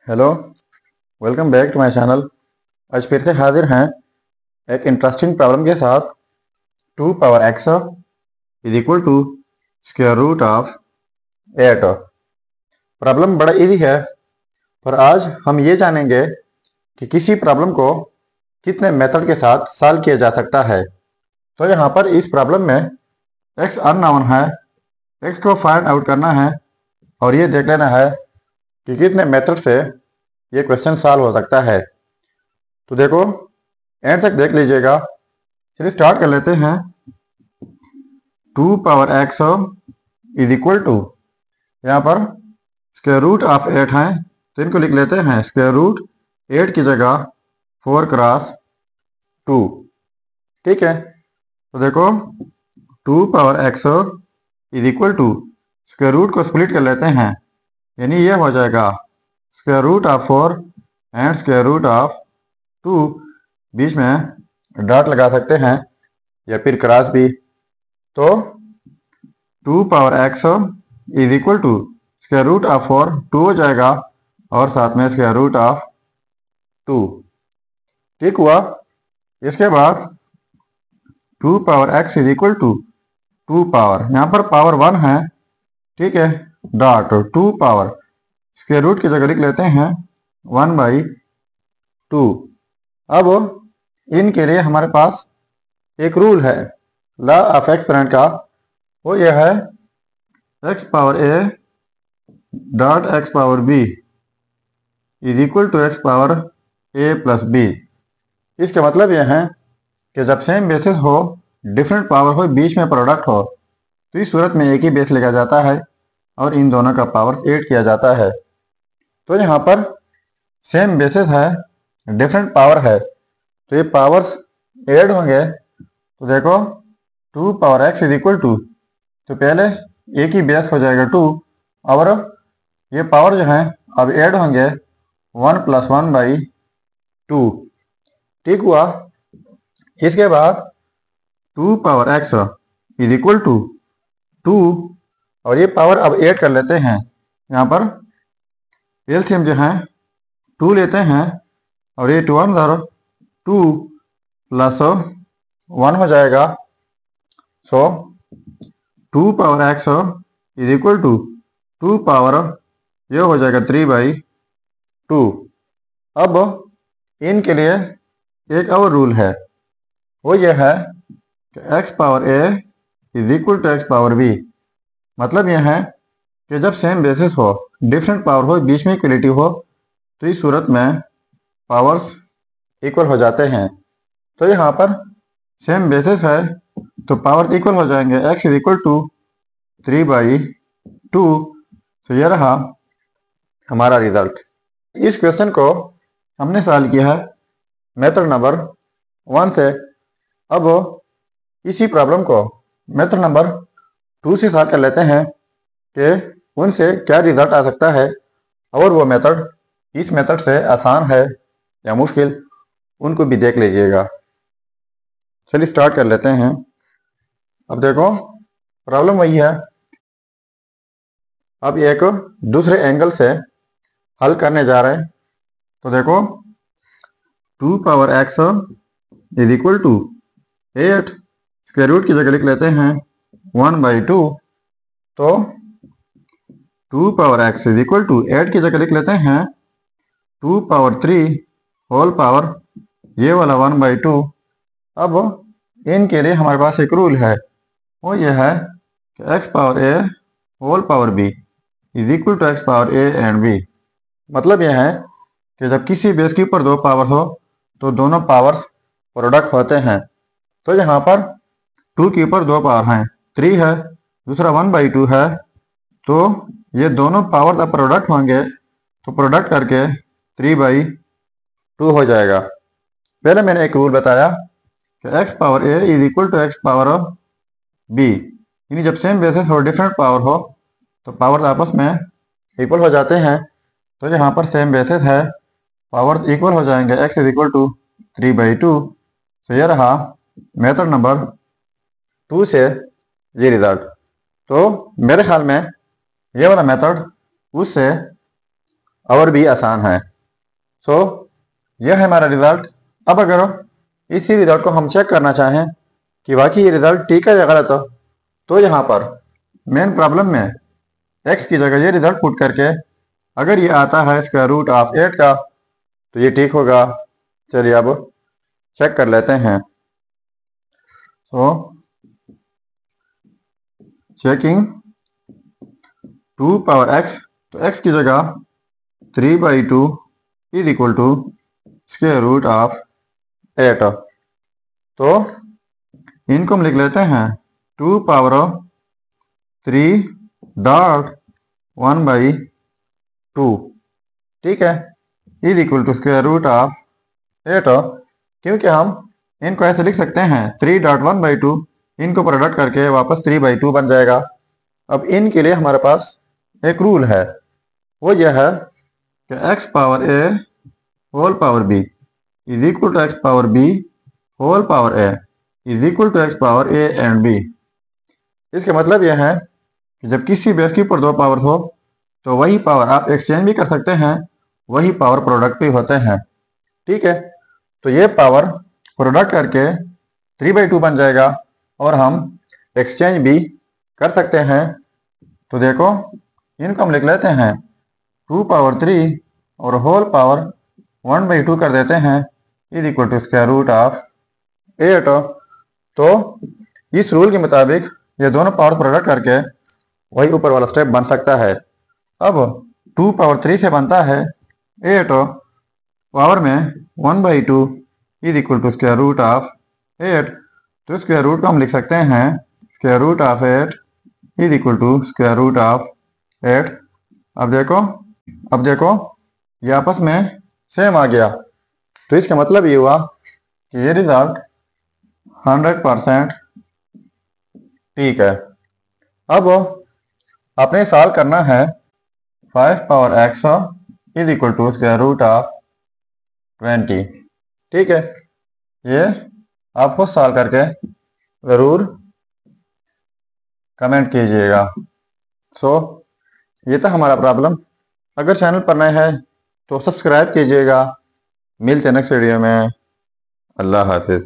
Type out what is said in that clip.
Hello, welcome back to my channel. आज फिर से हाजिर हैं एक इंटरेस्टिंग प्रॉब्लम के साथ। 2 power x is equal to square root of 8। Problem बड़ा इजी है, पर आज हम ये जानेंगे कि किसी प्रॉब्लम को कितने मेथड के साथ सॉल्व किया जा सकता है। तो यहाँ पर इस प्रॉब्लम में एक्स अननोन है, एक्स को फाइंड आउट करना है और ये देख लेना है कि कितने मेथड से ये क्वेश्चन सॉल्व हो सकता है। तो देखो, एंड तक देख लीजिएगा। चलिए स्टार्ट कर लेते हैं। 2 power x is equal to, यहाँ पर स्क्वायर रूट ऑफ 8 है, तो इनको लिख लेते हैं स्क्वायर रूट 8 की जगह 4 क्रॉस 2। ठीक है, तो देखो 2 power x is equal to, square root को स्प्लिट कर लेते हैं, यानी ये हो जाएगा square root of 4 and square root of 2। बीच में डॉट लगा सकते हैं या फिर क्रॉस भी। तो 2 power x is equal to square root of 4, 2 हो जाएगा और साथ में स्क्वायर रूट ऑफ 2। ठीक हुआ। इसके बाद 2 power x is equal to 2 power, यहाँ पर पावर 1 है, ठीक है, डॉट 2 पावर, स्क्वायर रूट की जगह लिख लेते हैं 1/2। अब इनके लिए हमारे पास एक रूल है लॉ ऑफ एक्सपेरेंट का, वो यह है x power a dot x power b is equal to x power a plus b. इसका मतलब यह है कि जब सेम बेसिस हो, डिफरेंट पावर हो, बीच में प्रोडक्ट हो, तो इस सूरत में एक ही बेस लिखा जाता है और इन दोनों का पावर ऐड किया जाता है। तो यहाँ पर सेम बेसिस है, डिफरेंट पावर है, तो ये पावर्स ऐड होंगे। तो देखो 2 power x is equal to, तो पहले एक ही बेस हो जाएगा 2 और ये पावर जो है अब ऐड होंगे 1 + 1/2। ठीक हुआ। इसके बाद 2 power x is equal to 2 और ये पावर अब ऐड कर लेते हैं। यहाँ पर एलसीएम जो है 2 लेते हैं और ये 2 2 + 1 हो जाएगा। So 2 power x is equal to 2 power, ये हो जाएगा 3/2। अब इनके लिए एक और रूल है, वो ये है कि x power a is equal to x power b. मतलब यह है कि जब सेम बेसिस हो, डिफरेंट पावर हो, बीच में इक्वलिटी हो, तो इस सूरत में पावर्स इक्वल हो जाते हैं। तो यहाँ पर सेम बेसिस है तो पावर इक्वल हो जाएंगे, x इज इक्वल टू 3/2। तो ये रहा हमारा रिजल्ट। इस क्वेश्चन को हमने सॉल्व किया है मेथड नंबर 1 से। अब इसी प्रॉब्लम को मेथड नंबर 2 से सॉल्व कर लेते हैं कि उनसे क्या रिजल्ट आ सकता है और वो मेथड इस मेथड से आसान है या मुश्किल, उनको भी देख लीजिएगा। चलिए स्टार्ट कर लेते हैं। अब देखो प्रॉब्लम वही है, अब एक दूसरे एंगल से हल करने जा रहे हैं। तो देखो 2 power x is equal to 8, square root की जगह लिख लेते हैं 1/2। तो 2 power x is equal to 8 की जगह लिख लेते हैं 2 पावर 3 होल पावर, ये वाला 1/2। अब इनके लिए हमारे पास एक रूल है, वो ये है कि x power a whole power b is equal to x power a and b. मतलब यह है कि जब किसी बेस के ऊपर 2 पावर हो तो दोनों पावर्स प्रोडक्ट होते हैं। तो यहाँ पर 2 के ऊपर 2 पावर हैं, 3 है, दूसरा 1/2 है, तो ये दोनों पावर का प्रोडक्ट होंगे, तो प्रोडक्ट करके 3/2 हो जाएगा। पहले मैंने एक रूल बताया कि x power a is equal to x power b, यानी जब सेम बेसिस हो, डिफरेंट पावर हो, तो पावर आपस में इक्वल हो जाते हैं। तो यहाँ पर सेम बेसिस है, पावर इक्वल हो जाएंगे, x इज इक्वल टू 3/2। तो ये रहा मेथड नंबर 2 से ये रिजल्ट। तो मेरे ख्याल में ये वाला मेथड उससे और भी आसान है। सो यह है हमारा रिजल्ट। अब अगर इसी रिजल्ट को हम चेक करना चाहें कि वाकई ये रिजल्ट ठीक है या गलत हो, तो यहाँ पर मेन प्रॉब्लम में x की जगह ये रिजल्ट पुट करके अगर ये आता है स्क्वायर रूट ऑफ 8 का, तो ये ठीक होगा। चलिए अब चेक कर लेते हैं। सो चेकिंग 2 पावर x, तो x की जगह 3/2 is equal to square root of 8। तो इनको हम लिख लेते हैं 2 पावर 3 डॉट 1/2, ठीक है, is equal to square root of 8। क्योंकि हम इनको ऐसे लिख सकते हैं 3 डॉट 1/2, इनको प्रोडक्ट करके वापस 3/2 बन जाएगा। अब इनके लिए हमारे पास एक रूल है, वो यह है कि x power a whole power b is equal to x power b whole power a is equal to x power a and b। इसका मतलब यह है कि जब किसी बेस के ऊपर 2 पावर हो तो वही पावर आप एक्सचेंज भी कर सकते हैं, वही पावर प्रोडक्ट भी होते हैं, ठीक है। तो ये पावर प्रोडक्ट करके 3/2 बन जाएगा और हम एक्सचेंज भी कर सकते हैं। तो देखो इनको हम लिख लेते हैं 2 पावर 3 और होल पावर 1/2 कर देते हैं is equal to square root of 8। तो इस रूल के मुताबिक ये दोनों पावर प्रोडक्ट करके वही ऊपर वाला स्टेप बन सकता है। अब 2 पावर 3 से बनता है 8, पावर में 1/2 is equal to square root of 8। तो स्क्वायर रूट को हम लिख सकते हैं square root of 8 is equal to square root of 8। अब देखो ये आपस में सेम आ गया, तो इसका मतलब ये हुआ कि ये रिजल्ट 100% ठीक है। अब आपने सॉल्व करना है 5 power x is equal to square root of 20, ठीक है। ये आप खुद सॉल्व करके ज़रूर कमेंट कीजिएगा। सो ये था हमारा प्रॉब्लम। अगर चैनल पर नए हैं तो सब्सक्राइब कीजिएगा। मिलते हैं नेक्स्ट वीडियो में। अल्लाह हाफिज़।